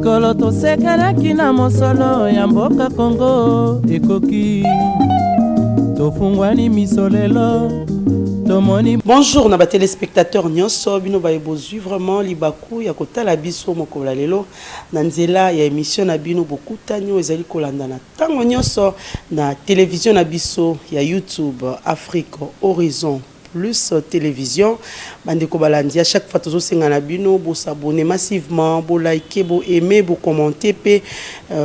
mikolo tosekelaki na mosolo ya mboka Kongo ekoki tofungwani misolelo tomoni. Bonjour na ba téléspectateurs nyonso bino ba ebozwi vraiment libaku ya kotala biso mokola lelo na nzela ya émission na bino bokutanyo ezali kolanda na tango nyonso na télévision na biso ya YouTube Afrique Horizon Plus télévision bande ko balandi à chaque fois tozo senga na bino bo s'abonner massivement bo liker bo aimer bo commenter pe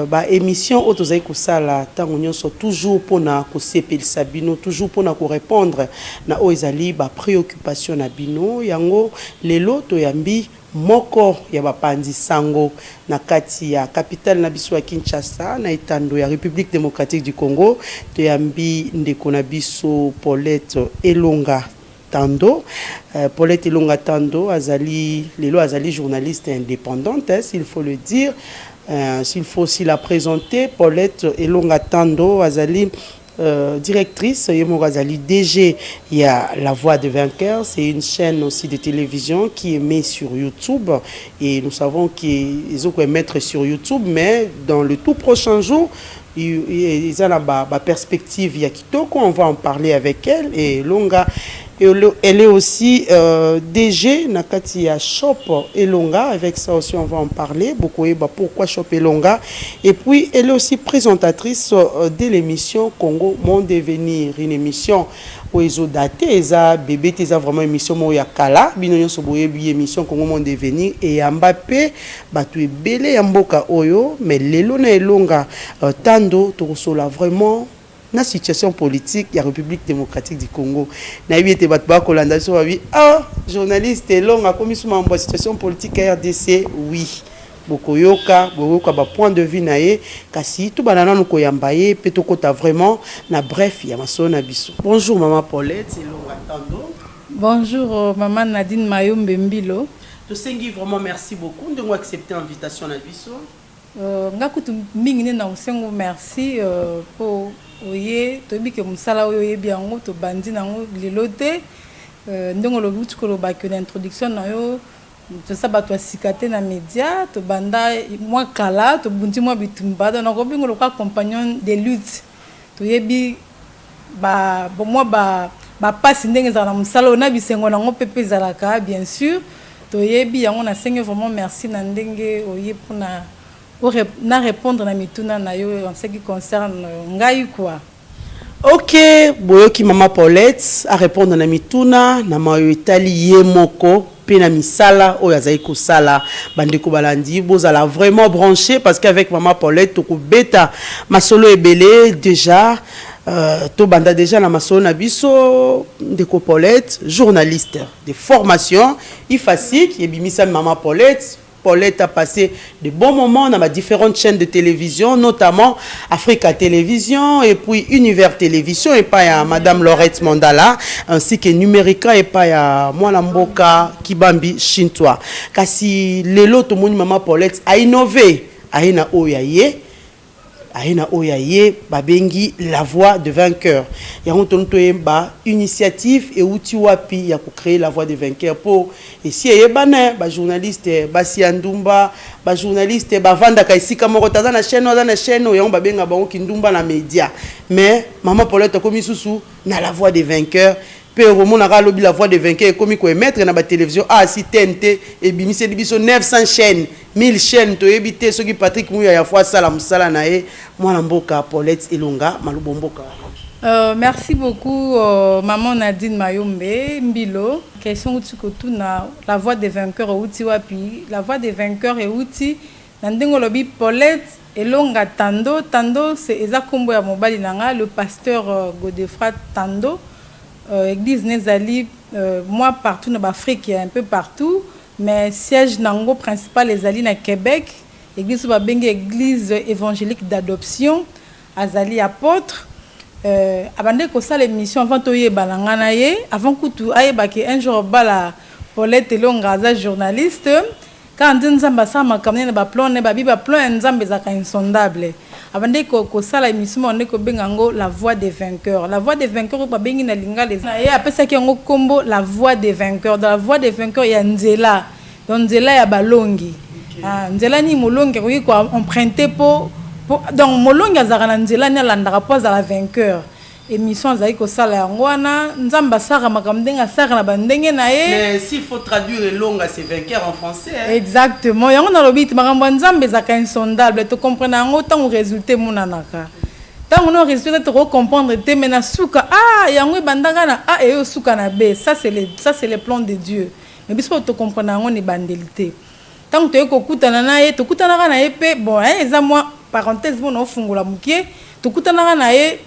ba émission autozai ko sala tango nyonso toujours pona ko sepelisa bino toujours pona ko répondre na o ezali ba préoccupation na bino yango lelo to yambi moko ya bapandi sango na kati ya capitale na biso ya Kinshasa na etando ya République démocratique du Congo to yambi ndeko na biso Paulette Elonga Tando. Paulette Elonga Tando azali lelo azali journaliste indépendante, s'il faut le dire, s'il faut aussi la présenter. Paulette Elonga Tando azali directrice Yemogazali DG, il y a La Voix des Vainqueurs, c'est une chaîne aussi de télévision qui est mise sur YouTube et nous savons qu'ils ont mettre sur YouTube, mais dans le tout prochain jour ils ont la perspective il y a Kitoko, on va en parler avec elle. Et Longa elle est aussi DG Nakati ya Shop Elonga, avec ça aussi on va en parler beaucoup. Pourquoi Shop Elonga, et puis elle est aussi présentatrice de l'émission Congo Mon Devenir, une émission où ils ont daté eza bébé eza vraiment émission mo ya kala bino nyonso boyebi émission Congo Mon Devenir et Mbappé batu ebele ya mboka oyo, mais lelo na Elonga Tando tokosola vraiment na situation politique ya République démocratique du Congo. Na yebite bat ba kolanda so ba journaliste Elonga komi suma mbo situation politique ya RDC, oui. Bokoyoka ba point de vue na ye kasi tout banana no koyamba ye peto kota vraiment na bref ya masona biso. Bonjour maman Paulette Elonga Tando. Bonjour maman Nadine Mayombe Mbilo. To sengi vraiment merci beaucoup de accepter l'invitation na biso. Ngakutu mingi na usengo merci pour oye to bike musala oye biango to bandi nango lilote ndongo lo butu ko ba que l'introduction na yo to sabato sikate na média to banda moi kala to bunti moi bitumba na ko bingo lo ka compagnon de lutte to yebi ba moi ba passe ndenge za na musala na bisengo na ngo pepe zalaka bien sûr to yebi yango na senge vraiment merci na ndenge oye pona na répondre na mituna na yo en ce qui concerne ngai quoi. OK, boyoki mama Paulette a répondre na mituna na mayo etali yemoko pe na misala oyo azali ko sala bandeko balandi bozala vraiment branché parce qu'avec mama Paulette to ko beta masolo ebele déjà to banda déjà na masolo na biso ndeko Paulette journaliste de formation ifasik ebimisa mama Paulette. Paulette a passé de bons moments dans différentes chaînes de télévision, notamment Africa Télévision et puis Univers Télévision et pas à Madame Laurette Mandala, ainsi que Numérica et pas à Mwalamboka Kibambi Chintwa. Kasi lelo to moni maman Paulette a innové, a ina oyaye. Aina oyaye babengi La Voix des Vainqueurs. Ya hontonto yemba initiative et outil wapi ya ko créer La Voix des Vainqueurs pour ici yebana ba journaliste ba siandumba ba journaliste ba vanda ka isika moko taza na chaîne ya ba benga bango kindumba na média. Mais maman Paulette komi susu na La Voix des Vainqueurs. Peu romona ka lobi La Voix des Vainqueurs komi ko émettre na ba télévision si TNT et bimisi biso 900 chaînes 1000 chaînes to ebité soki Patrick Mouya ya fois sala musala na e mwana mboka Paulette Elonga malubo mboka. Merci beaucoup maman Nadine Mayombe Mbilo. Question uti kotuna La Voix des Vainqueurs uti wapi? La Voix des Vainqueurs et uti nandengo lobi Paulette Elonga Tando. Tando c'est eza kombo ya mobali nanga le pasteur Godefroid Tando. Église Nezali moi partout dans l'Afrique un peu partout, mais siège nango principal les ali na Québec. Église babengi église évangélique d'adoption azali apôtre abande ko ça l'émission avant toye balangana ye avant kutu ayeba ke un jour bala Paulette Elonga za journaliste quand nzamba sama kamne na ba plan ne ba biba plan nzamba za ka insondable abande ko sala émission on ko bengango La Voix des Vainqueurs. La Voix des Vainqueurs ba bengi na linga les et après ça qui ngo kombo La Voix des Vainqueurs. Dans La Voix des Vainqueurs il y a nzela donc nzela ya balongi nzela ni molongi koki ko emprunter donc molongi azaka na nzela ni alandaka po azala vainqueur émission azali kosala yango wana nzambe asaka makambo ndenge asaka na bandenge na ye. Mais s'il faut traduire longa c'est vainqueur en français hein? Exactement yango nalobi ete makambo ya nzambe ezaka insondable tocomprendre yango ntango résultat emonanaka ntango no résultat tokocomprendre te me na suka yango ebandaka na a eyo suka na b ça c'est le plan de Dieu mais biso tocomprendre yango na ebandeli te ntango toye kokutana na ye tokutanaka na ye mpe bon eza mwa parenthèse mpona ofungola mokie tokutanaka na ye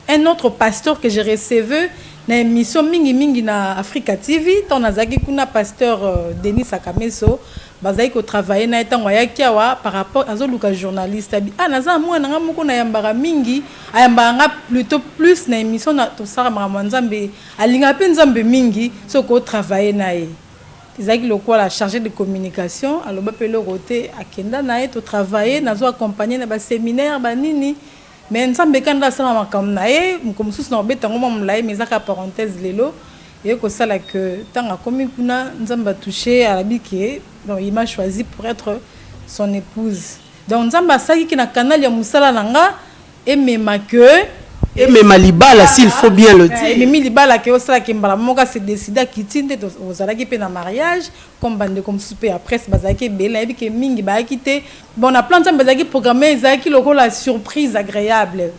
un autre pasteur que j'ai recevé na émission mingi na Africa TV tant nazaki kuna pasteur Denis Sakameso bazaki ko travailler na etango ayaki awa par rapport à zoluka journaliste abi naza mwana nga moko na yambara mingi ayambanga plutôt plus na émission na to sara mama nzambe alinga pe nzambe mingi soko travailler na ye ezaki lokola chargé de communication aloba pe le côté akenda na ye to travailler nazo accompagner na ba séminaire banini mais nzambe kanda sala makambo na ye mokomosusu na obeta ngoma molayi mais ezaka parenthèse lelo et que ça là que tant comme kuna nzamba touché à la bique donc il m'a choisi pour être son épouse donc nzamba saki ki na canal ya musala nanga et même que et même libala s'il faut bien le dire et même libala que osala ki mbala moka se décida kitinde ozala ki pe na mariage comme bande comme souper après bazaki bela et que mingi ba kité bon na plan nzamba bazaki programmer ezaki lokola surprise agréable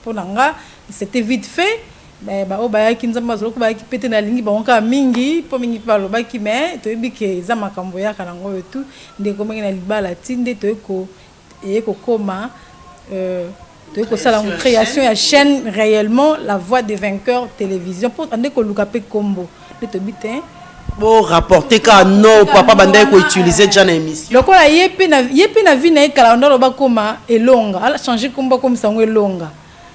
pour nanga c'était vite fait ba bayaki nzamba zolo ko bayaki pete na lingi bangoka mingi po mingi pa lobaki mais toyebi ke eza makambo yaka nango etu ndeko mingi na libala tinde toyeko koma toyeko sala une création ya chaîne réellement la voix des vainqueurs télévision pour ndeko luka pe kombo to bitin bon rapporter ka no papa bandai ko utiliser déjà na émission lokola yepe na vie na ekala ndo loba koma elonga ala changer kombo comme sango elonga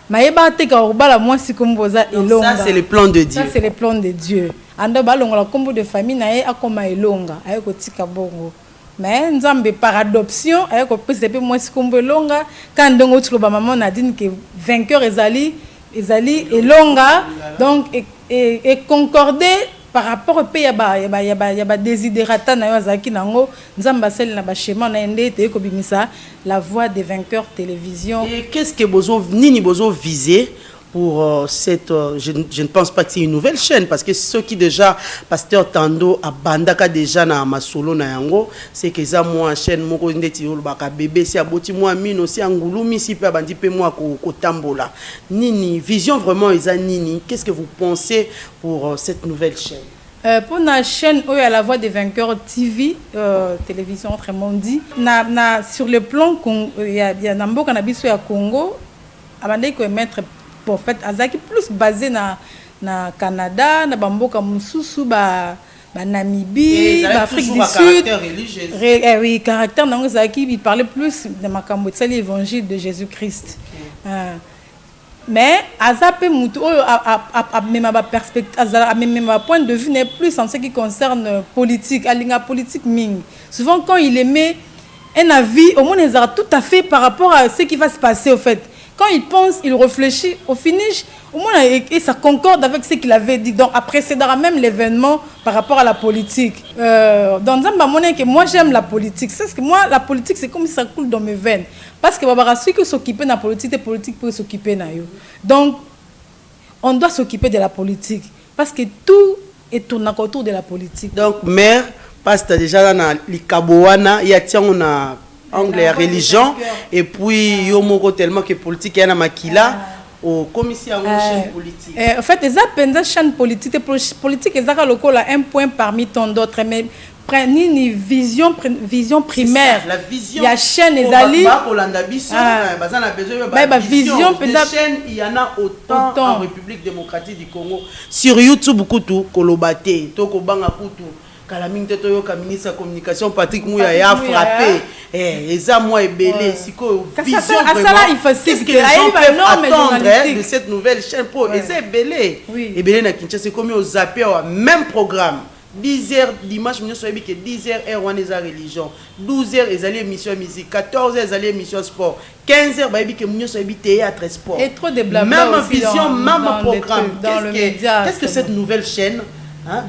maïba te ka obala moi si komboza elonga ça c'est le plan de Dieu ça c'est le plan de Dieu ando balonga la kombo de famille na ye akoma elonga ayeko tika bongo mais nzambe par adoption ayeko pese pe moi si kombo elonga quand ndongo tiko ba maman Nadine que vainqueur ezali elonga donc et concorder par rapport au pays ya ba desiderata na yo azaki nango nzamba sel na ba schéma na ndé te ko bimisa la voix des vainqueurs télévision. Et qu'est-ce que nini bozo viser pour cette je ne pense pas que c'est une nouvelle chaîne parce que ceux qui déjà pasteur Tando a bandaka déjà na masolo na yango c'est que ça moi chaîne moko ndeti baka bébé si aboti moi mine aussi angulumi si pe bandi pe moi ko tambola nini vision vraiment eza nini qu'est-ce que vous pensez pour cette nouvelle chaîne pour la chaîne où il y a la voix des vainqueurs TV télévision autrement dit na sur le plan il y a namboka na biso ya Congo abandai ko mettre en fait azaki plus basé na Canada na bamboka mususu ba Namibie ba Afrique du Sud oui caractère nango azaki il parlait plus de makambo de l'évangile de Jésus-Christ mais azape mutu a même ma perspective a même ma point de vue n'est plus en ce qui concerne politique alinga politique ming souvent quand il émet un avis au moins ils tout à fait par rapport à ce qui va se passer au fait. Quand il pense, il réfléchit, au finish, au moins, et ça concorde avec ce qu'il avait dit. Donc, après, c'est même l'événement par rapport à la politique. Dans que moi, j'aime la politique. C'est ce que moi, la politique, c'est comme si ça coule dans mes veines. Parce que celui qui s'occupe de la politique, les politiques peuvent s'occuper de nous. Donc, on doit s'occuper de la politique. Parce que tout est tourné autour de la politique. Donc, mère, parce que déjà, dans les Kabouana, il y a anglais religion et puis yo moko tellement que politique yana makila au commission chaîne politique en fait les appels chaîne politique ezaka lokola un point parmi tant d'autres mais prendre une vision primaire la vision ya chaîne ezali ba kolanda biso bazana besoin ba vision chaîne il y en a autant en République démocratique du Congo sur YouTube kutu kolobate to ko banga kutu Kalaming Tetoyo, ministre de la communication, Patrick Mouya, il a frappé. Et ça, moi, est belé. Vision vraiment. Qu'est-ce que les gens peuvent attendre de cette nouvelle chaîne pour et c'est belé. Et belé na Kinshasa, c'est comme au zappé, même programme. 10h dimanche, nous sommes que 10h, R1 est la religion. 12h, ils allaient émission musique. 14h, ils allaient émission sport. 15h, nous sommes théâtre sport. Et trop de blabla. Même vision, même programme. Qu'est-ce que cette nouvelle chaîne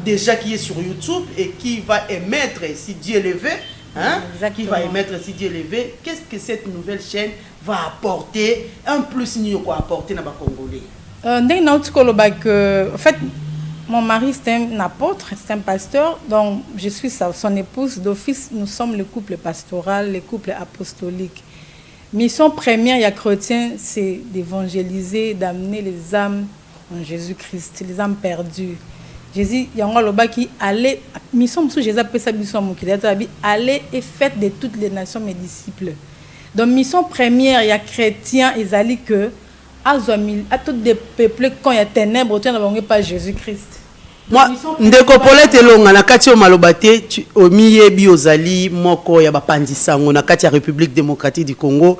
déjà qui est sur YouTube et qui va émettre, si Dieu le veut, hein, qui va émettre si Dieu levé. Qu'est-ce que cette nouvelle chaîne va apporter, un plus nous quoi apporter dans les Congolais? En fait, mon mari c'est un apôtre, c'est un pasteur, donc je suis son épouse d'office. Nous sommes le couple pastoral, le couple apostolique. Mission première, il y a chrétien, c'est d'évangéliser, d'amener les âmes en Jésus-Christ, les âmes perdues. Jésus, il y a un loba qui allait, mission sous Jésus appelle ça mission mon qu'il allez et faites de toutes les nations mes disciples. Donc mission première, il y a chrétien, ils allaient que à tous des peuples quand il y a ténèbres, tu n'as pas Jésus-Christ. Moi, ndeko Paulette Elonga na kati o malobate o miyebi ozali moko ya bapandisango na kati ya République démocratique du Congo.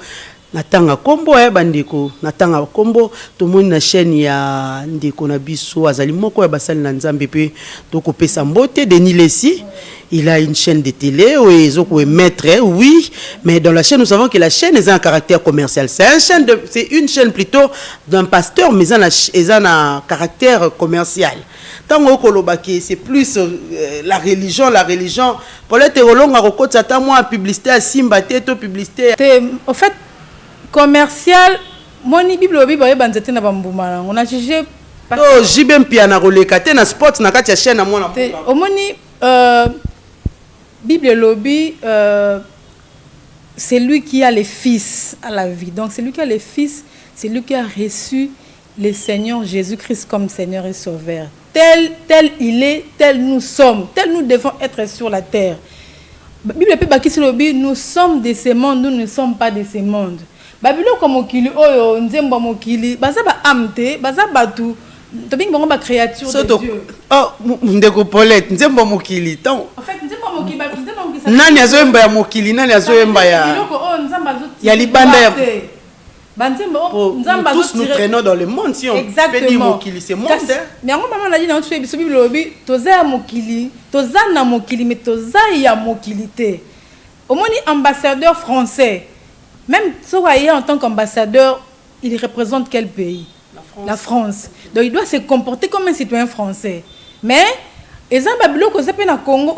Natanga kombo bandeko natanga kombo tomoni na chaîne ya ndeko na biso azali moko ya basali na Nzambe pe to kopesa mbote Denis Lessi. Il a une chaîne de télé où ils ont émettre, oui, mais dans la chaîne, nous savons que la chaîne a un caractère commercial. C'est une chaîne plutôt d'un pasteur, mais elle a un caractère commercial. Tant que c'est plus la religion. Pour les théologues, on a publicité à Simba, publicité. En fait, commercial, mon Bible, on a jugé. Oh, j'ai bien piano relekate na sport na kati ya chaîne à moi na. Omoni Bible lobby, c'est lui qui a les fils à la vie. Donc c'est lui qui a les fils, c'est lui qui a reçu le Seigneur Jésus-Christ comme Seigneur et Sauveur. Tel il est, tel nous sommes, tel nous devons être sur la terre. Bible lobby, nous sommes de ce monde, nous ne sommes pas de ce monde. Babylone comme okili, oh nzemba mokili, baza ba amte, baza batu. Tobing bongo ba créature de Dieu. Oh, ndeko Paulette, nzemba mokili tant. En fait, nzemba mokili, nani azoemba ya mokili, nani azoemba ya. Ya libanda ya. Tous nous traînons dans le monde si on fait dire mokili, c'est monde. Mais en maman a dit dans ce Bible lobby, toza ya mokili, toza na mokili, mais toza ya mokilité. Au moins ambassadeur français. Même si en tant qu'ambassadeur, il représente quel pays? La France. Donc il doit se comporter comme un citoyen français. Mais les Babylone que ça peut na Congo,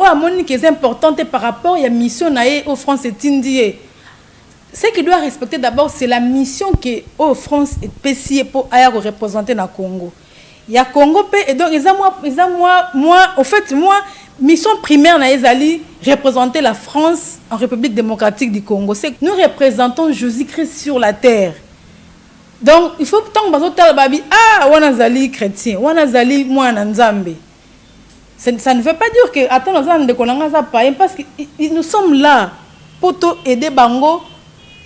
c'est important par rapport à la mission aux France et Indie. Ce qu'il doit respecter d'abord, c'est la mission que aux France est spéciale pour représenter na Congo. Il y a Congo et donc moi en fait moi mission primaire na ezali représenter la France en République démocratique du Congo. C'est que nous représentons Jésus-Christ sur la terre. Donc il faut que tant que babi wanazali chrétien, wanazali mwana nzambe. Ça ne veut pas dire que attends de konanga païen parce que nous sommes là pour aider bango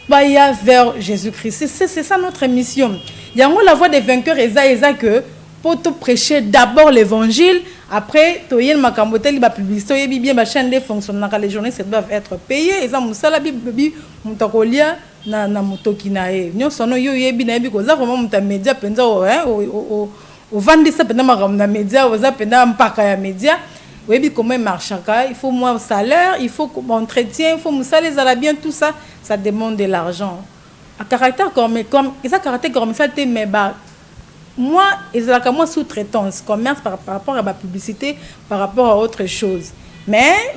baya vers Jésus-Christ. C'est ça notre mission. Il y a la voix des vainqueurs eza que pour te prêcher d'abord l'évangile, après toyen makambotel ba publicité bien ba chaîne de fonctionnaires les journalistes doivent être payés eza musala bibi mutakolia na mutoki na ye nyonso no yo yebi na yebi ko za vraiment muta média penza o vandisa pena makamna média o za pena mpaka ya média webi comment marche il faut moins salaire, il faut entretien, il faut musala les bien tout ça, ça demande de l'argent. À caractère comme ça caractère commercial mais bah moi, ils ont comme sous-traitance, commerce par rapport à la publicité, par rapport à autre chose. Mais,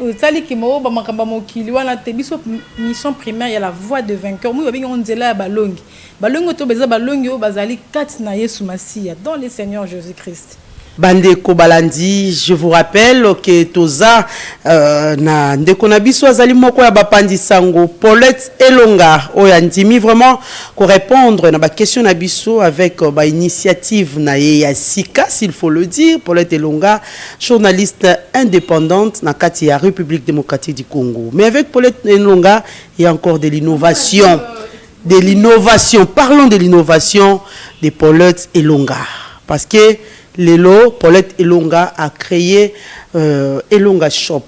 mission primaire, il y a la voix de vainqueur. Moi, on dit là, balongi. Balongi, dans le Seigneur Jésus-Christ. Bandeko Balandi, je vous rappelle que toza na ndeko na biso azali moko ya bapandi sango Paulette Elonga oyandimi vraiment ko répondre na ba question na biso avec ba initiative na ya sika s'il faut le dire. Paulette Elonga, journaliste indépendante na kati ya République démocratique du Congo. Mais avec Paulette Elonga, il y a encore de l'innovation. De l'innovation, parlons de l'innovation de Paulette Elonga parce que Lelo, Paulette Elonga a créé Elonga Shop.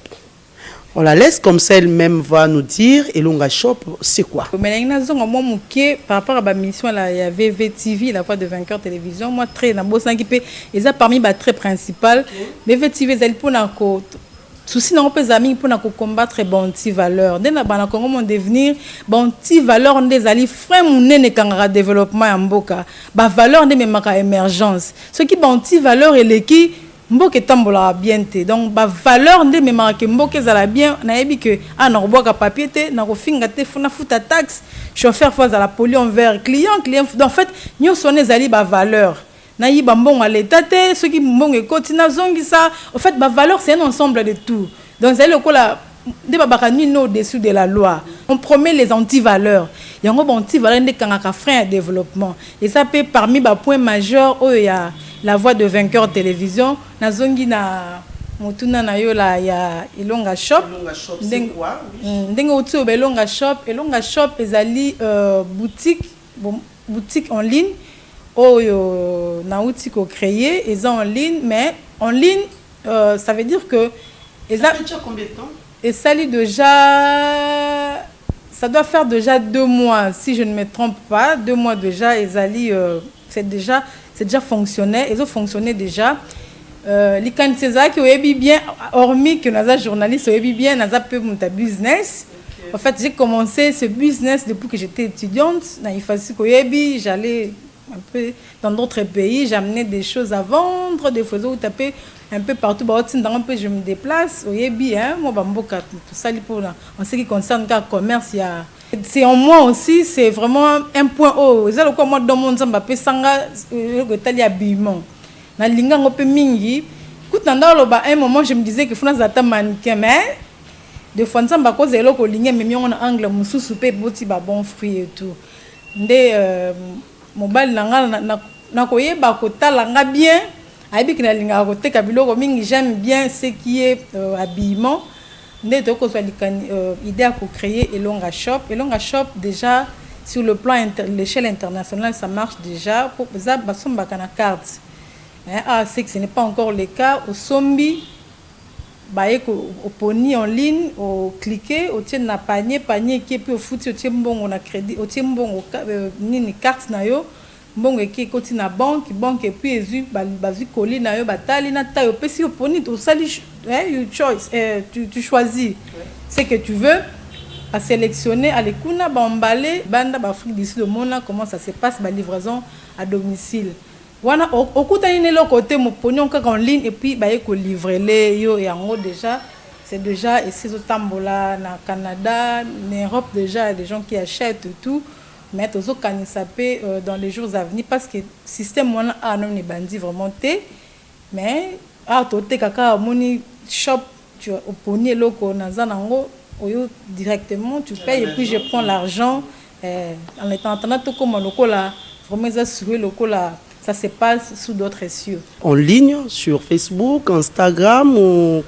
On la laisse comme ça, elle-même va nous dire Elonga Shop, c'est quoi? Par rapport à ma mission, il y a VVTV, la voix de vainqueur télévision. Moi, très dans ils ont parmi les traits principaux. VVTV, ils pour souci non pas amis pour combattre bon petit valeur dès na bana Congo mon devenir bon petit valeur des ali frère mon nene kangara développement en mboka ba valeur de memaka émergence ce qui bon petit valeur et les qui mboke tambola bien te donc ba valeur nde me marqué mboke za la bien na yebi que na roboka papier te na ko finga te funa futa taxe chauffeur fois à la poli envers client en fait nyo sonné zali ba valeur na yi ba mbongo à l'état te ceux qui mbongo ekoti na zongi ça en fait ba valeur c'est un ensemble de tout donc zali ko la de babaka ni no au-dessus de la loi on promet les anti-valeurs yango ba anti-valeurs nde kangaka frein à développement et ça peut parmi ba point majeur oh ya la voix de vainqueur télévision na zongi na motuna na yo la ya Elonga Shop c'est quoi ndenge uti o Elonga Shop ezali boutique en ligne oyo na uti ko créer eza en ligne mais en ligne ça veut dire que ça fait combien de temps et ça déjà ça doit faire déjà 2 mois si je ne me trompe pas 2 mois déjà ezali c'est déjà fonctionnel ils ont fonctionné déjà les candidats qui ont bien hormis que nous journalistes ont bien nous peu mon business en fait j'ai commencé ce business depuis que j'étais étudiante na ifasi ko yebi j'allais un peu dans d'autres pays j'amenais des choses à vendre des photos taper un peu partout un peu je me déplace au yebi hein moi bamboka tout ça pour en ce qui concerne le commerce il y a c'est en moi aussi c'est vraiment un point haut c'est le quoi moi dans mon zamba pesanga le tali habillement na linga ngope mingi kutanda loba un moment je me disais que funa zata mannequin mais de fois nzamba cause eloko linga mais on angle mususu pe boti ba bon fruit et tout ndé mobile nanga na koyeba kotala nga bien ayebi na linga koteka biloko mingi j'aime bien ce qui est habillement ndé to ko so idée à créer Elonga Shop déjà sur le plan l'échelle internationale ça marche déjà pour ça basomba kana carte c'est que ce n'est pas encore le cas au sombi au poni en ligne au cliquer au tien na panier qui est puis au foot au tien bon on a crédit au tien bon ni carte na yo mbongo qui côté na banque et puis ezu bazi colis na yo batali na taille pe si au poni au sali you choice tu choisis ce que tu veux à sélectionner à l'écouna ba emballer banda ba Afrique d'ici le monde comment ça se passe ba livraison à domicile wana okutani ne le côté mo poni on en ligne et puis ba ko livrer les yo et en haut déjà c'est déjà et c'est au tambola na Canada en Europe déjà il y a des gens qui achètent tout mais tous autres sapé dans les jours à venir parce que système wana a non ni bandi vraiment té mais a toté kaka moni shop tu au poni loko na zanango oyo directement tu payes et puis je prends l'argent en étant tout comme lokola vraiment ça sur lokola ça se passe sous d'autres cieux en ligne sur Facebook Instagram ou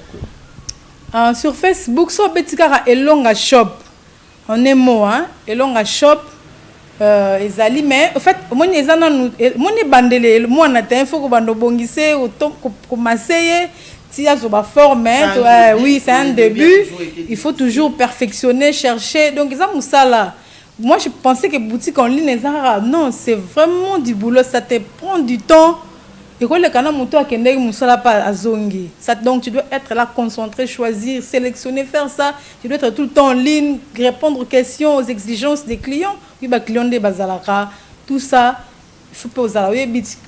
sur Facebook so betikara Elonga Shop en un mot hein Elonga Shop ezali mais en fait moni ezana moni bandele moi na te faut que bando bongise ko maseye si ya zo ba former oui c'est un début il faut toujours perfectionner chercher donc ça musala moi je pensais que boutique en ligne non c'est vraiment du boulot ça te prend du temps et quand le canal moto a kende musala pas azongi ça donc tu dois être là concentré choisir sélectionner faire ça tu dois être tout le temps en ligne répondre aux questions aux exigences des clients oui ba client de bazalaka tout ça il faut pas osala oui bit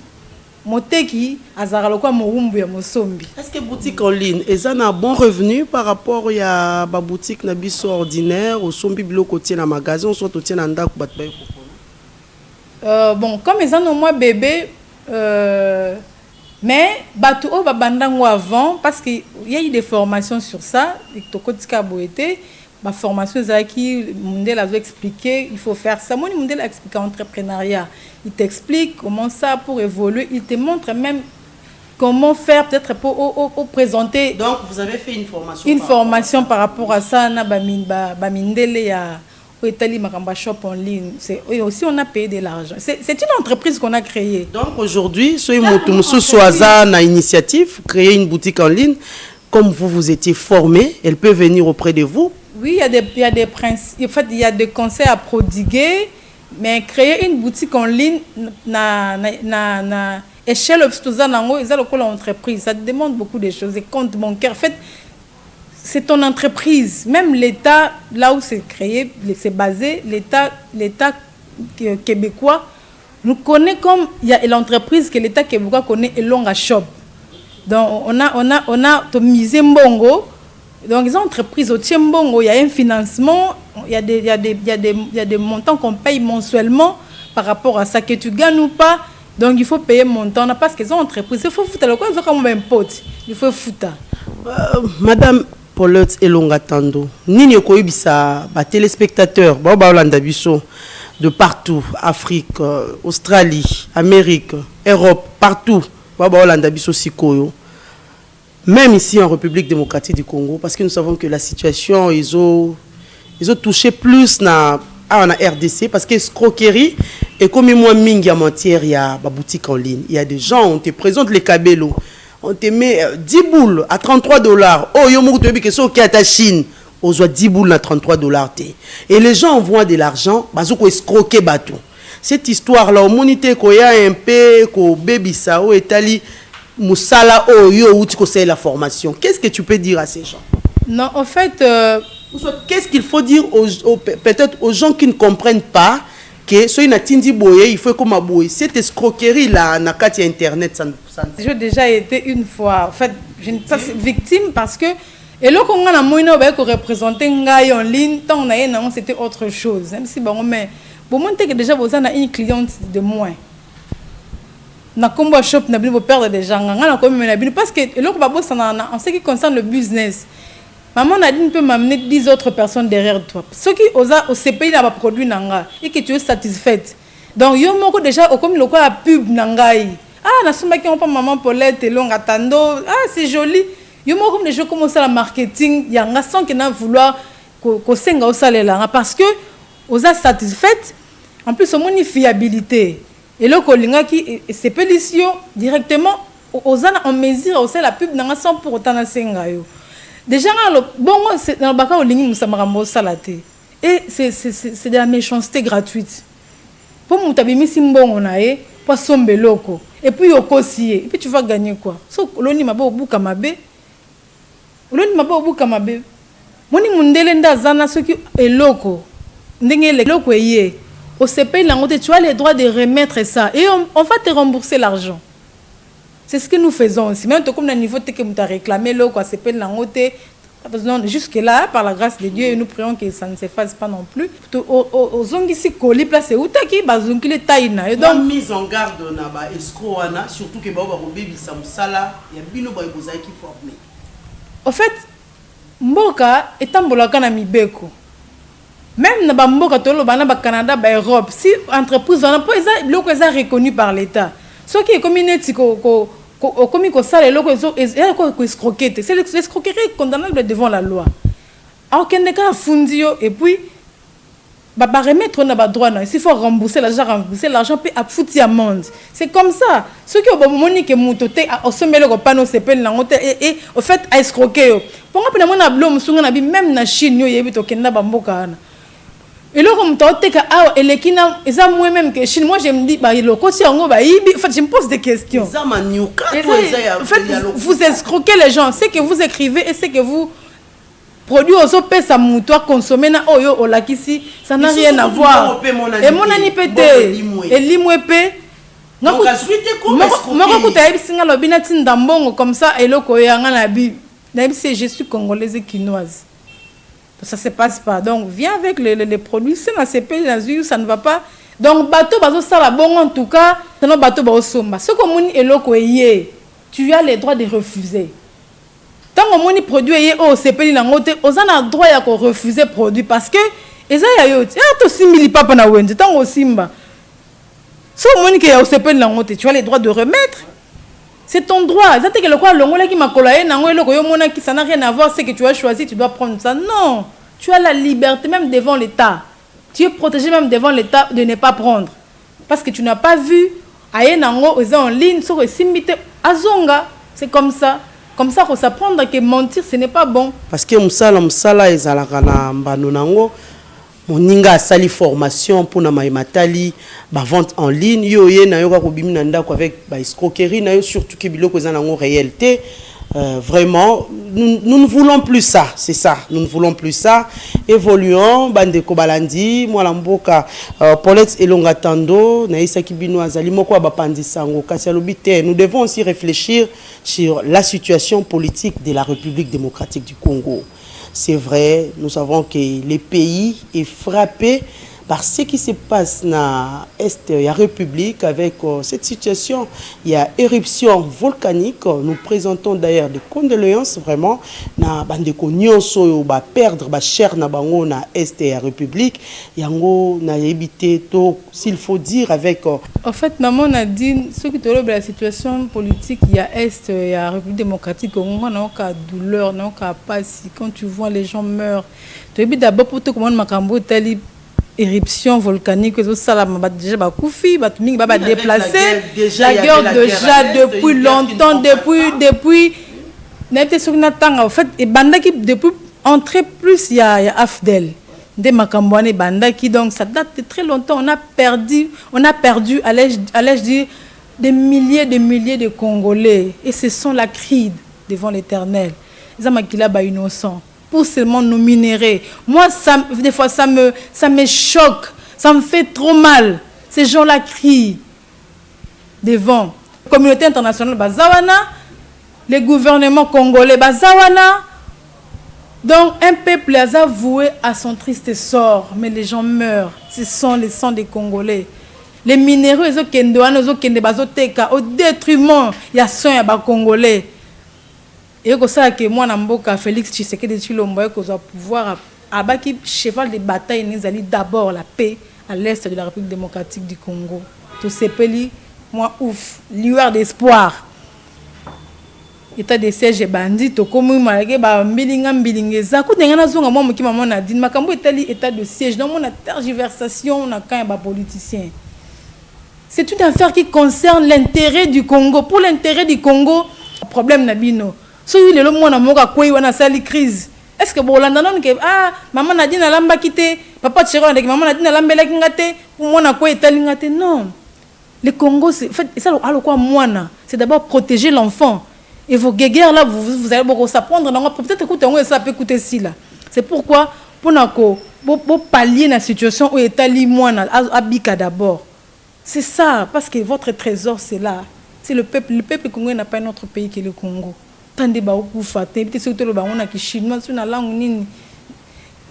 moteki azara lokwa moumbu ya mosombi. Est-ce que boutique en ligne est un bon revenu par rapport à ba boutique na biso ordinaire au sombi biloko tient na magasin soit tient na ndako bat ba ko bon comme ils ont au moins bébé mais bato o babandango avant parce que il y a eu des formations sur ça et tokotika boete ma formation qui Mundel a expliqué il faut faire ça. Moi Mundel a expliqué entrepreneuriat. Il t'explique comment ça pour évoluer. Il te montre même comment faire peut-être pour présenter. Donc vous avez fait une formation. Une formation par rapport à ça. Na Bamindele ya Etali Makamba Shop en ligne. Et aussi on a payé de l'argent. C'est une entreprise qu'on a créée. Donc aujourd'hui, ce Motumsu Soaza na initiative créer une boutique en ligne. Comme vous étiez formé, elle peut venir auprès de vous. Oui, il y a des principes. En fait, il y a des conseils à prodiguer, mais créer une boutique en ligne na échelle entreprise, ça demande beaucoup de choses. Et compte bancaire, en fait, c'est ton entreprise. Même l'État, là où c'est créé, c'est basé, l'État québécois nous connaît comme il y a l'entreprise que l'État québécois connaît Elonga Shop. Donc, on a misé mbongo. Donc, les entreprises au Tiembongo, il y a un financement, il y a des montants qu'on paye mensuellement par rapport à ça, que tu gagnes ou pas. Donc, il faut payer montant parce que les entreprises, il faut foutre le quoi, il faut quand même un pote, il faut foutre. Madame Paulette Elonga Tando, nini koyebisa ba téléspectateurs, ba Holanda biso de partout, Afrique, Australie, Amérique, Europe, partout, ba Holanda biso sikoyo. Même ici en République démocratique du Congo, parce que nous savons que la situation, ils ont touché plus en RDC, parce que escroquerie, et comme moi, mingi à mentir, il y a des boutiques en ligne. Il y a des gens, on te présente les cabellos, on te met 10 boules à $33. Oh, yo mou te bi que so ki à ta Chine, on soit 10 boules à $33 te. Et les gens envoient de l'argent, bazo ko escroquer bateau. Cette histoire-là, au monité ko ya un peu, ko baby sa, o etali, Moussala Oyo ou tu conseilles la formation. Qu'est-ce que tu peux dire à ces gens? Non, en fait, qu'est-ce qu'il faut dire peut-être aux gens qui ne comprennent pas que ce Natindi Boye, il faut comme abouer. Cette escroquerie là, na katia internet, ça. J'ai déjà été une fois, en fait, je ne suis pas victime parce que et là quand on a moyen de représenter un gars en ligne, tant on a non, c'était autre chose. Même si bon, mais pour moi, que déjà vous avez une cliente de moins. Na combo shop na bien perdre des gens na comme na bien parce que l'autre babo ça en ce qui concerne le business maman Nadine peut m'amener 10 autres personnes derrière toi ceux qui osa au CPI là ba produit nanga et que tu es satisfaite donc yo moko déjà comme le quoi la pub nangai na suma qui on pas maman Paulette Elonga Tando c'est joli yo moko comme les gens commencent à la marketing yanga sans que na vouloir ko senga au salaire parce que osa satisfaite en plus au moins une fiabilité. Et le colinga qui c'est pédition directement aux en mesure aussi la pub n'a sans pour autant na senga yo. Déjà bon c'est dans le baka olingi musamarambo salaté et c'est de la méchanceté gratuite. Pour mutabimi simbongo nae pour sombe loko et puis okosié et puis tu vas gagner quoi? So loni mabo buka mabe. Loni mabo buka mabe. Moni mundele ndazana soki eloko ndenge eloko eye. Au CPI, tu as le droit de remettre ça et on va te rembourser l'argent. C'est ce que nous faisons aussi. Même comme le niveau que tu as réclamé, jusque-là, par la grâce de Dieu, nous prions que ça ne se fasse pas non plus. Aux gens qui sont place où tu as donc mise en garde na escroc surtout que ba bébé samsala ya bino ba bozaki qui formé. En fait, mboka etambolaka na mibeko. Même dans le Canada, en Europe, si l'entreprise est reconnue par l'État, ce qui est comme une éthique, comme une salle, c'est l'escroquerie condamnable devant la loi. Alors qu'il y a un fondio et puis, remettre le droit, s'il faut rembourser l'argent peut foutre amende. C'est comme ça. Ceux qui ont besoin que moutoté au sommet le panneau s'appelle et au fait à escroquer. Pour moi, même na Chine, il y a eu Kenya bamboka. Et là, comme tu as dit, moi-même que Chine, moi je me dis, je me pose des questions. En fait, vous escroquez les gens. Ce que vous écrivez et ce que vous produisez aux autres, ça moutoir consommer, ça n'a rien à voir. Et mon ani pété, et l'imouépé. Moi, comme ça, et je suis congolaise et quinoise. Ça ne se passe pas. Donc, viens avec les produits. Si on CP, ça ne va pas. Donc, bateau, ça va bon en tout cas. Sinon, bateau, somba. Ce que tu as le droit de refuser. Tant que tu produit au CP, on a le droit de refuser produit parce que les gens tu as le droit de remettre. C'est ton droit. Ça que le quoi qui ça n'a rien à voir, c'est que tu as choisi, tu dois prendre ça. Non, tu as la liberté même devant l'État. Tu es protégé même devant l'État de ne pas prendre. Parce que tu n'as pas vu en ligne sur azonga, c'est comme ça. Comme ça qu'on s'apprend que mentir ce n'est pas bon. Parce que musala ezalaka na mbano nango. Moninga sali formation pour na matali ba vente en ligne yo ye na yo ka kobimi na ndako avec ba escroquerie na yo surtout que biloko za nango réalité Vraiment, nous ne voulons plus ça, c'est ça. Nous ne voulons plus ça. Évoluons, Bandeko Balandi, moi Lamboka, Paulette Elonga Tando, Naïsa Kibino Azali, Moko Abapandi Sango, Kassialobite. Nous devons aussi réfléchir sur la situation politique de la République démocratique du Congo. C'est vrai, nous savons que le pays est frappé par ce qui se passe dans l'Est de la République avec cette situation. Il y a éruption volcanique. Nous présentons d'ailleurs des condoléances vraiment na bandeko nyonso ba perdre ba cher na bango na Est de la République. Yango na yebité to s'il faut dire avec en fait maman Nadine ce qui te la situation politique il y a Est il y a République démocratique on a aucun douleur non aucun passe quand tu vois les gens meurent. Tu dis d'abord pour te comment makambo tali éruption volcanique ça déjà bakoufi batuming baba déplacer la guerre déjà depuis longtemps depuis n'était sur natanga en fait et banda qui depuis entrée plus il y a Afdel des makambouane banda qui donc ça date de très longtemps on a perdu allais-je dire des milliers de Congolais et ce sont la crie devant l'Éternel ils ont makila ba innocent pour seulement nous minérer. Moi, des fois, ça me choque. Ça me fait trop mal. Ces gens-là crient devant. La communauté internationale, Bazawana, les gouvernements congolais, Bazawana. Donc, un peuple a voué à son triste sort. Mais les gens meurent. Ce sont les sangs des Congolais. Les minéraux, ils ont au détriment, il y a soin à Congolais. Et que ça que moi Namboka Félix Tshisekedi Tshilombo que ça pouvoir abaki cheval de bataille nous allons d'abord la paix à l'est de la République démocratique du Congo. Tout ces pays moi ouf lueur d'espoir. État de siège bandit to comme malgré ba mbilinga za ku ndengana zonga moi mukima moi na dit makambo état de siège dans mon tergiversation na quand ba politicien. C'est une affaire qui concerne l'intérêt du Congo. Pour l'intérêt du Congo, problème nabino. Si le monde a moka quoi wana sali crise. Est-ce que bolanda non que maman Nadine a lamba quitté papa tchero avec maman Nadine a lamba la ngate pour moi quoi etali ngate non. Le Congo c'est fait ça alors quoi moana c'est d'abord protéger l'enfant. Et vos guerres là vous allez beaucoup s'apprendre peut-être écouter on ça peut écouter si là. C'est pourquoi pour nako pour pallier la situation où etali moana abika d'abord. C'est ça parce que votre trésor c'est là. C'est le peuple congolais n'a pas un autre pays que le Congo. Tande ba okufa te biti surtout le bangona ki chinois sur na langue nini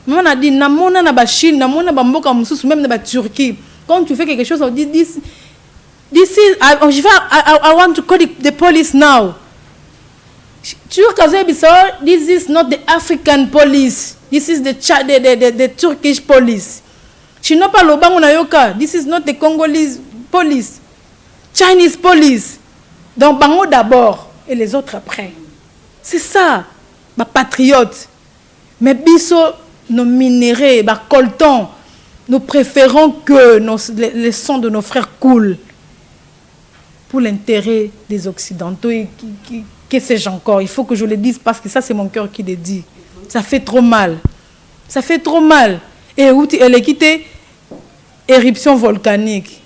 maman a dit na mona na ba Chine na mona ba mboka mususu même na ba Turquie quand tu fais quelque chose on dit this is I want to call the police now this is not the African police this is the Turkish police chinois pas lo bango na yoka this is not the Congolese police Chinese police donc bango d'abord et les autres après. C'est ça, ma patriote. Mais biso, nos minéraux, nos coltons, nous préférons que les sangs de nos frères coulent pour l'intérêt des Occidentaux. Et que sais-je encore? Il faut que je le dise parce que ça, c'est mon cœur qui le dit. Ça fait trop mal. Ça fait trop mal. Et elle est quittée, éruption volcanique.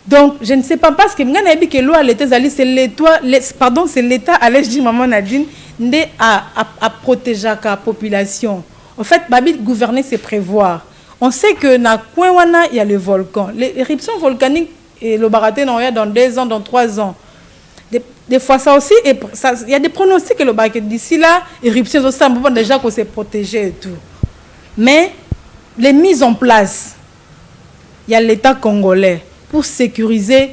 Donc, je ne sais pas parce que c'est l'État, allez je dis maman Nadine, à protéger la population. En fait, Babi gouverner, c'est prévoir. On sait que dans Kouéwana, il y a le volcan. L'éruption volcanique, et le baraté, dans 2 ans, dans 3 ans. Des fois, ça aussi, il y a des pronostics que le baraté, d'ici là, éruption, ça, on déjà qu'on s'est protégé et tout. Mais, les mises en place, il y a l'État congolais pour sécuriser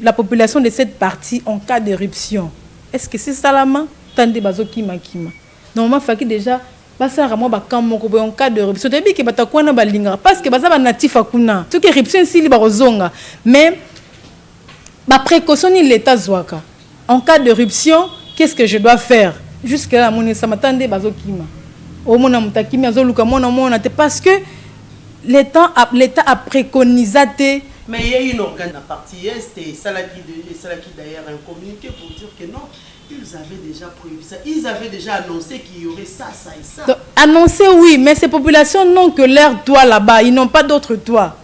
la population de cette partie en cas d'éruption. Est-ce que c'est ça la main? Tandis bazo kima. Normalement, il faut déjà passer à moi en cas d'éruption. C'est bien que batakwana balinga parce que baza natif akuna. Ce qui éruption ici li barozonga. Mais ba précaution ni l'État zwaka. En cas d'éruption, qu'est-ce que je dois faire? Jusque là mon samatande bazo kima. Au mona mutakimi azoluka mona parce que l'État a préconisé. Mais il y a une organe à partie Est et ça qui d'ailleurs un communiqué pour dire que non, ils avaient déjà prévu ça. Ils avaient déjà annoncé qu'il y aurait ça et ça. Donc, annoncé oui, mais ces populations n'ont que leur toit là-bas. Ils n'ont pas d'autre toit.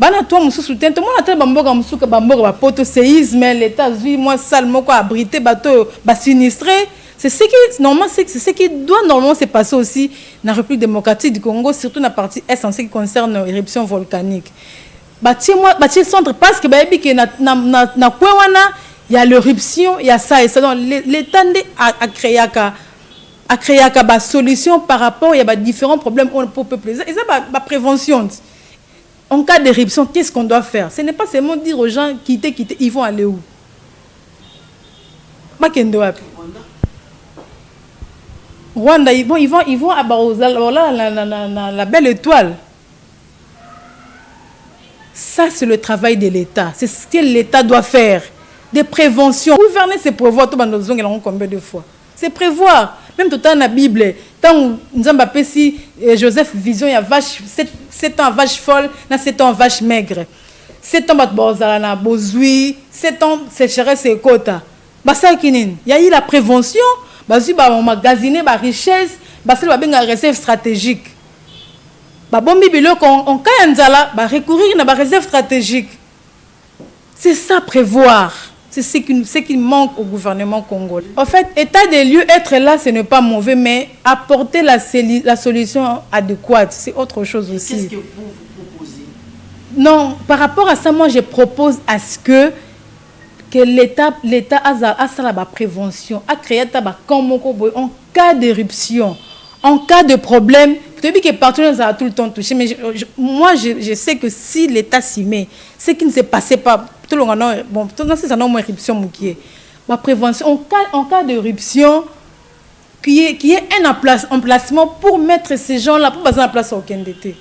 bana toi musu soutien tout le monde a bamboka musuka bamboka ba poto séisme l'état zui moi salle moko abrité bateau ba sinistré. C'est ce qui normalement c'est ce qui doit normalement se passer aussi dans la République démocratique du Congo, surtout dans la partie est en ce qui concerne l'éruption volcanique. Bâti centre parce que baby que na point wana il y a l'éruption, il y a ça et ça. Donc l'état a créé une solution par rapport à différents problèmes pour le peuple. Et ça, la prévention. En cas d'éruption, qu'est-ce qu'on doit faire? Ce n'est pas seulement dire aux gens quitter, ils vont aller où? Rwanda, ils vont à la belle étoile. Ça, c'est le travail de l'État. C'est ce que l'État doit faire. Des préventions. Gouverner, c'est prévoir. Tout le monde combien de fois? C'est prévoir. Même tout le temps dans la Bible, tant nous avons appelé si Joseph Vision, il y a 7 ans vache folle, 7 ans vache maigre. 7 ans bazalana bozui, 7 ans sécheresse c'est quota. Il y a eu la prévention, on magasiner la richesse, il y a une réserve stratégique. Bombi biloko on kayanzala ba recourir na ba réserve stratégique. C'est ça prévoir. C'est ce qui manque au gouvernement congolais. En fait, état des lieux, être là, ce n'est pas mauvais, mais apporter la solution adéquate, c'est autre chose aussi. Qu'est-ce que vous proposez? Non, par rapport à ça, moi, je propose à ce que l'État a la prévention, a créé en cas d'éruption, en cas de problème. Depuis que partout, ça a tout le temps touché. Mais moi, je sais que si l'État s'y met, ce qui ne s'est passé pas, tout le monde, bon, c'est un nombre d'éruption qui est. La prévention, en cas d'éruption, qui est un emplacement pour mettre ces gens-là, pour baser en place au Kendete.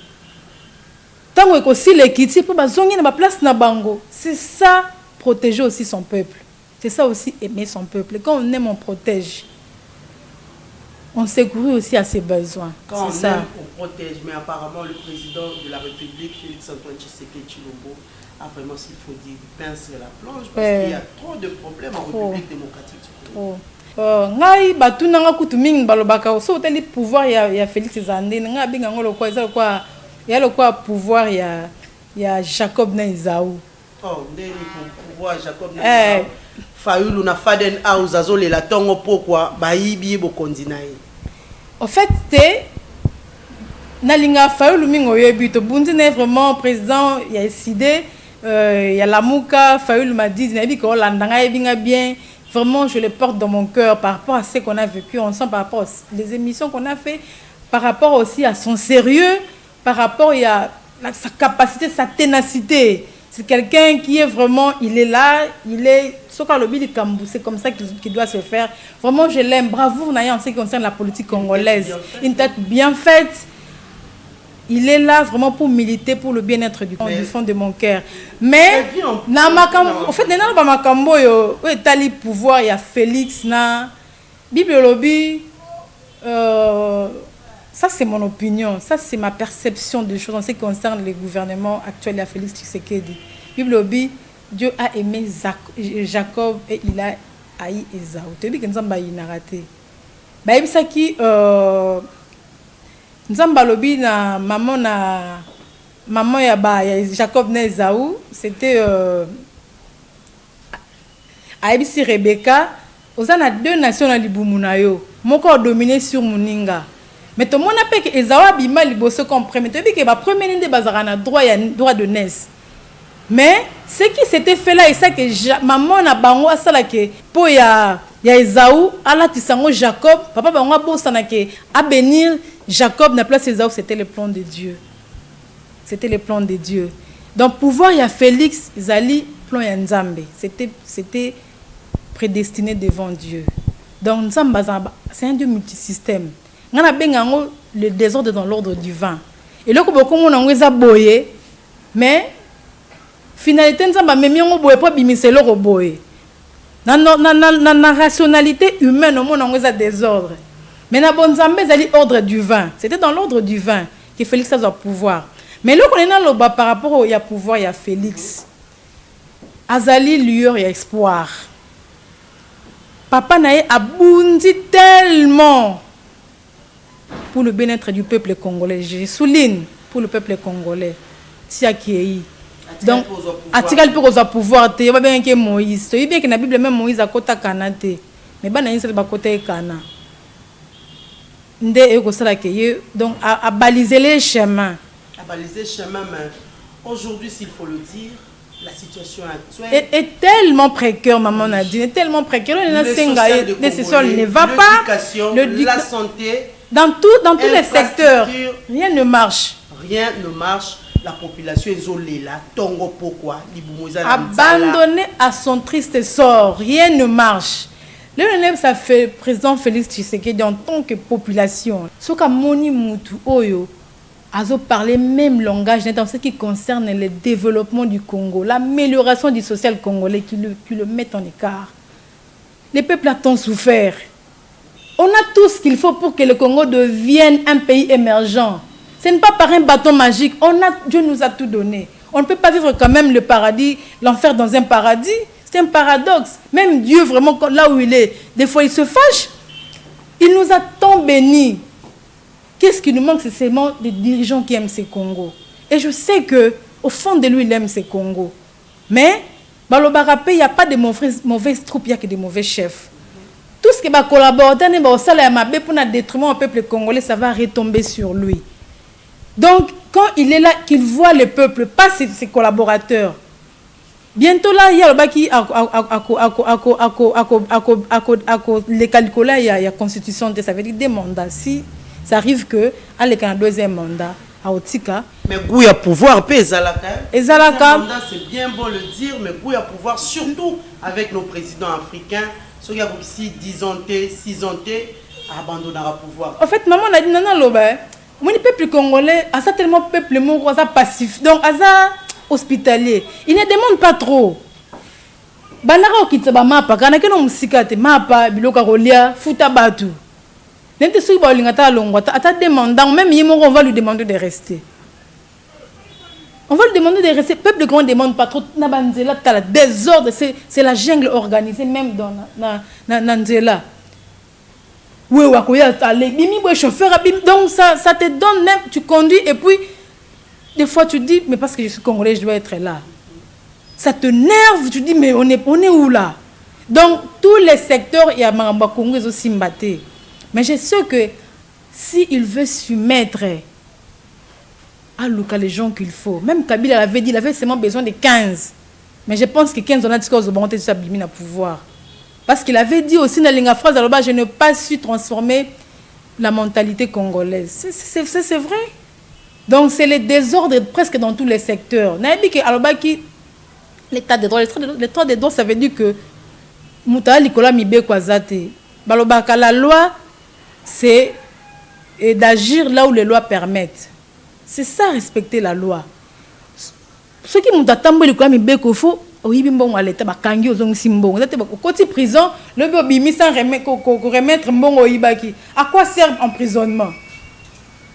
Tant que aussi les Kiti, pour baser en place na bango. C'est ça, protéger aussi son peuple. C'est ça aussi, aimer son peuple. Quand on aime, on protège. On sécurise aussi à ses besoins. Quand on ça. aime, on protège. Mais apparemment, le président de la République, Félix-Antoine Tshisekedi Tshilombo, a vraiment, s'il faut dire, pince la planche parce qu'il y a trop de problèmes en République démocratique du Congo. Ngai batu nanga kutu mingi balobaka so teli pouvoir ya Félix Zande nga binga ngolo kwa za kwa ya le quoi pouvoir ya Jacob na Isaou. Oh, ndeni pouvoir Jacob na Isaou. Fayulu na Faden House azole la tongo pourquoi bayibi bokondi na ye. En fait, c'est nalinga Fayulu mingo yebi to bundi na vraiment président il a décidé il y a la Mouka Fayulu m'a dit nabi ko landanga yebinga bien. Vraiment, je le porte dans mon cœur par rapport à ce qu'on a vécu ensemble, par rapport aux émissions qu'on a fait, par rapport aussi à son sérieux, par rapport à sa capacité, sa ténacité. C'est quelqu'un qui est vraiment, il est là, il est... C'est comme ça qu'il doit se faire. Vraiment, je l'aime. Bravo, en ce qui concerne la politique congolaise. Une tête bien faite. Il est là vraiment pour militer pour le bien-être du fond de mon cœur. Mais, en fait, il y a le pouvoir, il y a Félix, Bible lobby, ça c'est mon opinion, ça c'est ma perception des choses en ce qui concerne le gouvernement actuel à Félix Tshisekedi. Bible lobby, Dieu a aimé Jacob et il a haï Esaü. Tu dis que nous avons raté. Nzamba lobi na maman ya Jacob na Esaü, c'était Aïbisi Rebecca, aux a deux nations na libumu na yo, moko dominé sur Muninga. Mais tout le monde a fait que Esaü abima liboso comprend, mais tu dis que ba premier ninde bazarana droit de naissance. Mais ce qui s'était fait là, et ça que maman na bango asala que po ya Esaü ala tisango Jacob, papa bango bosana que a bénir Jacob n'a place Esaü, c'était le plan de Dieu. C'était le plan de Dieu. Donc pouvoir il y a Félix, Zali, plan ya Nzambe. C'était prédestiné devant Dieu. Donc Nzamba c'est un Dieu multisystème. Ngana bengango le désordre dans l'ordre divin. Et là beaucoup on ngeza boyé, mais finalité Nzamba memiongo boyé pas bimiselo ko boyé. Na rationalité humaine on ngeza désordre. Mais na bonzambe zali ordre divin. C'était dans l'ordre divin que Félix a le pouvoir. Mais là qu'on est dans le bas par rapport au pouvoir, il y a Félix. Azali lueur et espoir. Papa Naé a bondi tellement pour le bien-être du peuple congolais. Je souligne pour le peuple congolais. Tia Kiei. Donc atikali pe kozwa pouvoir te, ba bien que Moïse, to bien que na Bible même Moïse akota kana te. Mais bana Israël ba kota kana. Nde e ko sala ke ye donc à baliser les chemins. À baliser les chemins, mais aujourd'hui s'il faut le dire, la situation actuelle est tellement précaire, maman Nadine, est tellement précaire. Le social ne va pas, la santé, dans tous les secteurs, rien ne marche. Rien ne marche. La population est là. Tongo pourquoi? Abandonné à son triste sort, rien ne marche. Le relève, ça fait président Félix Tshisekedi en tant que population. Ce qu'a moni mutu oyo. Azo parler même langage dans ce qui concerne le développement du Congo, l'amélioration du social congolais qui le met en écart. Les peuples ont tant souffert. On a tout ce qu'il faut pour que le Congo devienne un pays émergent. Ce n'est pas par un bâton magique. Dieu nous a tout donné. On ne peut pas vivre quand même le paradis, l'enfer dans un paradis. C'est un paradoxe. Même Dieu, vraiment, là où il est, des fois il se fâche. Il nous a tant bénis. Qu'est-ce qui nous manque? C'est seulement des dirigeants qui aiment ces Congos. Et je sais qu'au fond de lui, il aime ces Congos. Mais, il n'y a pas de mauvaises troupes, il n'y a que des mauvais chefs. Tout ce qui va collaborer pour le détriment au peuple congolais, ça va retomber sur lui. Donc, quand il est là, qu'il voit le peuple, pas ses collaborateurs, bientôt là, il y a le bas qui les calculs là, il y a constitution, ça veut dire des mandats. Si ça arrive que avec un deuxième mandat à Otika. Mais goût à pouvoir, c'est bien bon le dire, mais goût à pouvoir, surtout avec nos présidents africains, ceux qui ont ici 10 ans, 6 ans, abandonner le pouvoir. En fait, maman a dit non, non, le peuple congolais, a ça tellement peuple passif, donc a ça hospitalier. Il ne demande pas trop. Banara okitaba mapa, kana keno musikate mapa biloka rolia futa batu. Même si on va lui demander de rester. On va lui demander de rester. Le peuple ne demande pas trop. Désordre, c'est la jungle organisée même dans Nanzela. Donc ça te donne même, tu conduis et puis des fois tu dis, mais parce que je suis congolais, je dois être là. Ça te nerve, tu dis, mais on est où là? Donc tous les secteurs, il y a Maramba Congo aussi mbatté. Mais je sais que s'il veut soumettre à Luka les gens qu'il faut, même Kabila l'avait dit, il avait seulement besoin de 15. Mais je pense que 15 on a dit que bonté de Sabimina pouvoir. Parce qu'il avait dit aussi dans la phrase, je n'ai pas su transformer la mentalité congolaise. C'est vrai. Donc c'est le désordre presque dans tous les secteurs. L'état des droits, l'état des droits, ça veut dire que Mouta Nicolas Mibé Kwazate, la loi, c'est d'agir là où les lois permettent. C'est ça, respecter la loi. Ce qui m'ont attendu, le problème est qu'il faut remettre prison, le bébé sans remettre à quoi sert l'emprisonnement?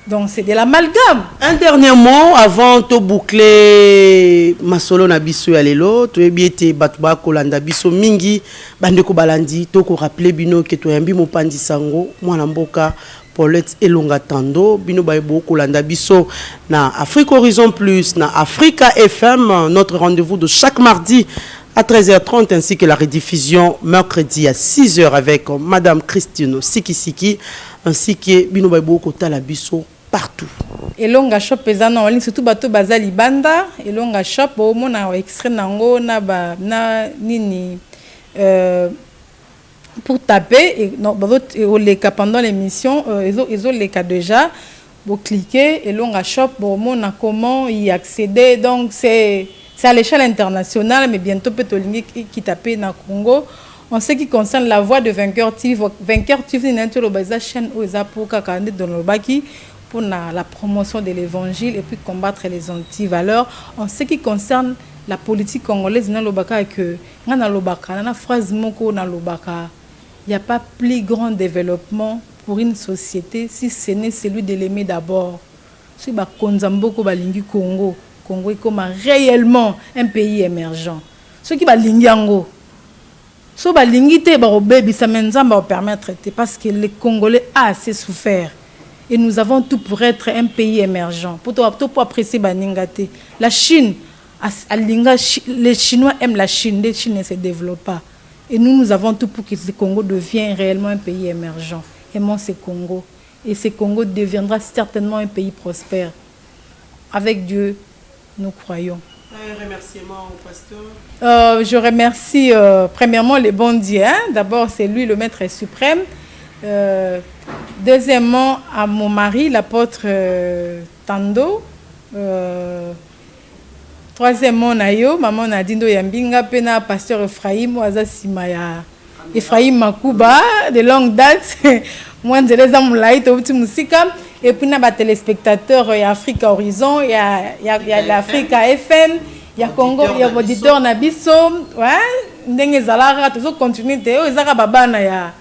Donc c'est de l'amalgame. Un dernier mot avant de boucler Masolo na biso ya lelo, to ebiete batuba kolanda biso mingi bandeko balandi to ko rappeler bino ke to yambi mopandi sango mwana mboka Paulette Elonga Tando bino baibo kolanda biso na Afrique Horizon Plus na Africa FM, notre rendez-vous de chaque mardi à 13h30 ainsi que la rediffusion mercredi à 6h avec Madame Christine Sikisiki ainsi que bino baibo kotala biso partout. Elonga shop ezana en ligne surtout bato bazali banda Elonga shop au mona extrait nango na ba na nini pour taper et non les cas pendant l'émission ils ont les cas déjà vous cliquez Elonga shop au mona comment y accéder. Donc c'est à l'échelle internationale mais bientôt peut-être qui taper na Congo. En ce qui concerne la voix de Vainqueur TV n'est pas la chaîne où ils pour kakande dans le baki pour la promotion de l'évangile et puis combattre les anti-valeurs. En ce qui concerne la politique congolaise, il n'y a pas plus grand développement pour une société si ce n'est celui de l'aimer d'abord. Si Konzamboko balingi Congo est comme réellement un pays émergent. Ce qui balingi ango. So balingi te ba obebi ça va permettre parce que les Congolais a assez souffert. Et nous avons tout pour être un pays émergent. Pour apprécier Baningate. La Chine Les Chinois aiment la Chine, la Chine ne se développe pas. Et nous avons tout pour que ce Congo devienne réellement un pays émergent. Aimons ce Congo. Et ce Congo deviendra certainement un pays prospère. Avec Dieu, nous croyons. Un remerciement au pasteur. Je remercie premièrement les bons dieux. D'abord, c'est lui le maître suprême. Deuxièmement, à mon mari, l'apôtre Tando. Troisièmement, Nayo, maman Nadindo Yambinga, pena pasteur Ephraim, Oaza Simaya. Ephraim Makuba, de longue date. Moi, je les aime au petit musique. Et puis, il y a des téléspectateurs, il y a Africa Horizon, il y a l'Africa FM, il y a Congo, il y a l'auditeur Nabiso. Ouais, ndenge zalara, toujours continuer. Ils ont babana ya,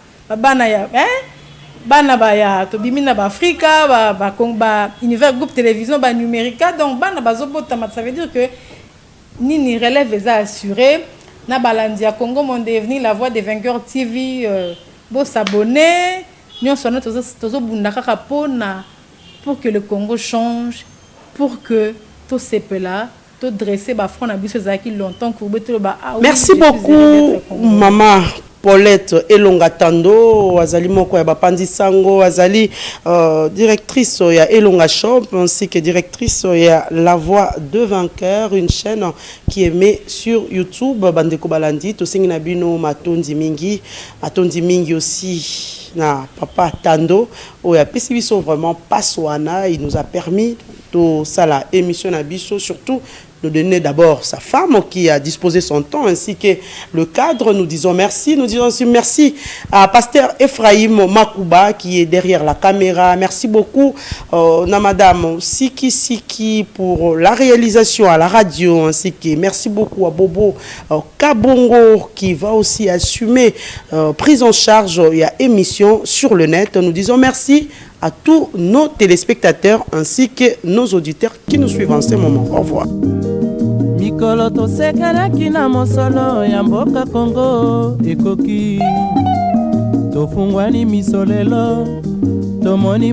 bana ba ya, to bimina ba Africa, ba univers groupe télévision, ba numérica. Donc, bana bazobota, ça veut dire que ni relève les a assurés. Na balandia Congo mon devenir la voix des vainqueurs TV. Bon s'abonner. Nous sommes pour que le Congo change, pour que tout ces là, tout dressé, longtemps. Merci beaucoup, maman Paulette Elonga Tando, Azali Moko Bapandi Sango, Azali directrice ya Elonga Shop, ainsi que directrice ya La Voix de Vainqueur, une chaîne qui est mise sur YouTube. Bandeko Balandi, Tosingi Nabino, Matondi Mingi aussi. Na papa Tando oya pesibiso vraiment paswana, il nous a permis de ça la émission Nabiso, surtout nous donner d'abord sa femme qui a disposé son temps ainsi que le cadre. Nous disons merci aussi merci à pasteur Ephraim Makuba qui est derrière la caméra. Merci beaucoup na madame Siki pour la réalisation à la radio, ainsi que merci beaucoup à Bobo Kabongo qui va aussi assumer prise en charge et à émission sur le net. Nous disons merci à tous nos téléspectateurs ainsi que nos auditeurs qui nous suivent en ce moment. Au revoir. Mikolo tosekelaki na mosolo ya mboka Congo ekoki tofungwani misolelo tomoni